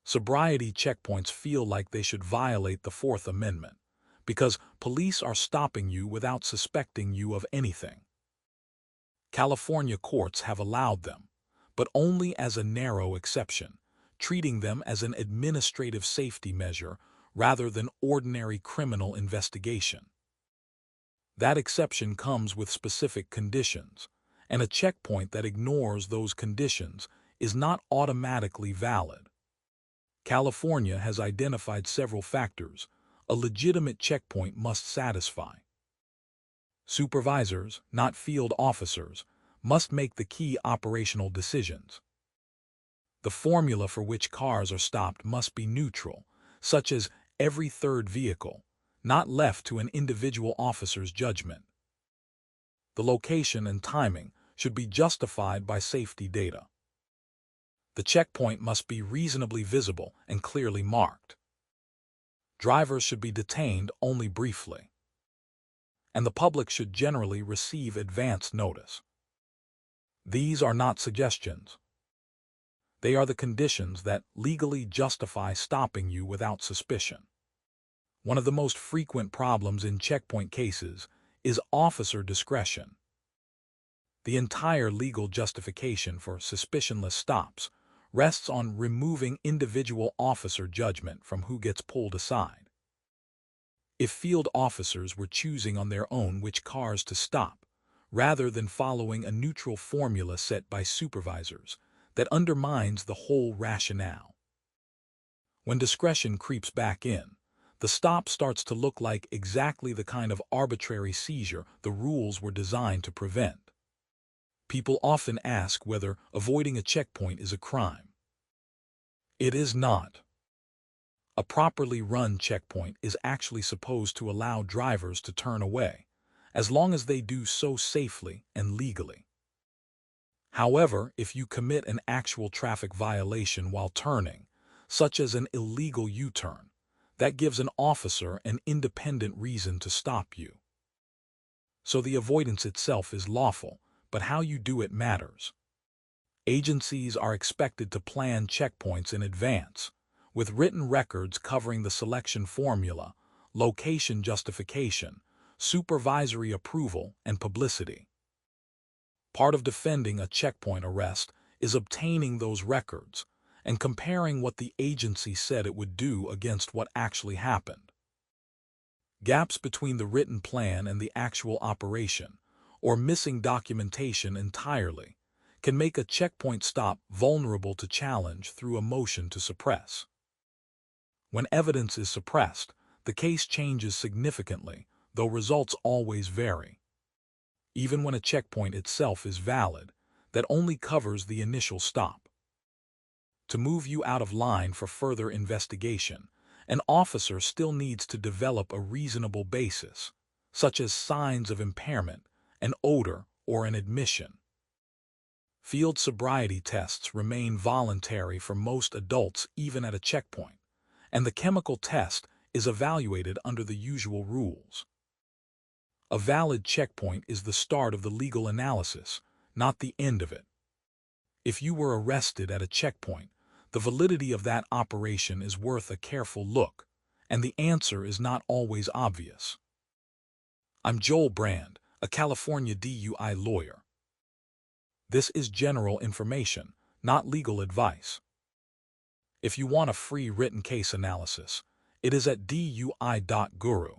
Sobriety checkpoints feel like they should violate the Fourth Amendment, because police are stopping you without suspecting you of anything. California courts have allowed them, but only as a narrow exception, treating them as an administrative safety measure rather than ordinary criminal investigation. That exception comes with specific conditions, and a checkpoint that ignores those conditions is not automatically valid. California has identified several factors a legitimate checkpoint must satisfy. Supervisors, not field officers, must make the key operational decisions. The formula for which cars are stopped must be neutral, such as every third vehicle, not left to an individual officer's judgment. The location and timing should be justified by safety data. The checkpoint must be reasonably visible and clearly marked. Drivers should be detained only briefly, and the public should generally receive advance notice. These are not suggestions. They are the conditions that legally justify stopping you without suspicion. One of the most frequent problems in checkpoint cases is officer discretion. The entire legal justification for suspicionless stops rests on removing individual officer judgment from who gets pulled aside. If field officers were choosing on their own which cars to stop, rather than following a neutral formula set by supervisors, that undermines the whole rationale. When discretion creeps back in, the stop starts to look like exactly the kind of arbitrary seizure the rules were designed to prevent. People often ask whether avoiding a checkpoint is a crime. It is not. A properly run checkpoint is actually supposed to allow drivers to turn away, as long as they do so safely and legally. However, if you commit an actual traffic violation while turning, such as an illegal U-turn, that gives an officer an independent reason to stop you. So the avoidance itself is lawful, but how you do it matters. Agencies are expected to plan checkpoints in advance, with written records covering the selection formula, location justification, supervisory approval, and publicity. Part of defending a checkpoint arrest is obtaining those records and comparing what the agency said it would do against what actually happened. Gaps between the written plan and the actual operation, or missing documentation entirely, can make a checkpoint stop vulnerable to challenge through a motion to suppress. When evidence is suppressed, the case changes significantly, though results always vary. Even when a checkpoint itself is valid, that only covers the initial stop. To move you out of line for further investigation, an officer still needs to develop a reasonable basis, such as signs of impairment, an odor, or an admission. Field sobriety tests remain voluntary for most adults even at a checkpoint, and the chemical test is evaluated under the usual rules. A valid checkpoint is the start of the legal analysis, not the end of it. If you were arrested at a checkpoint, the validity of that operation is worth a careful look, and the answer is not always obvious. I'm Joel Brand, a California DUI lawyer. This is general information, not legal advice. If you want a free written case analysis, it is at DUI.guru.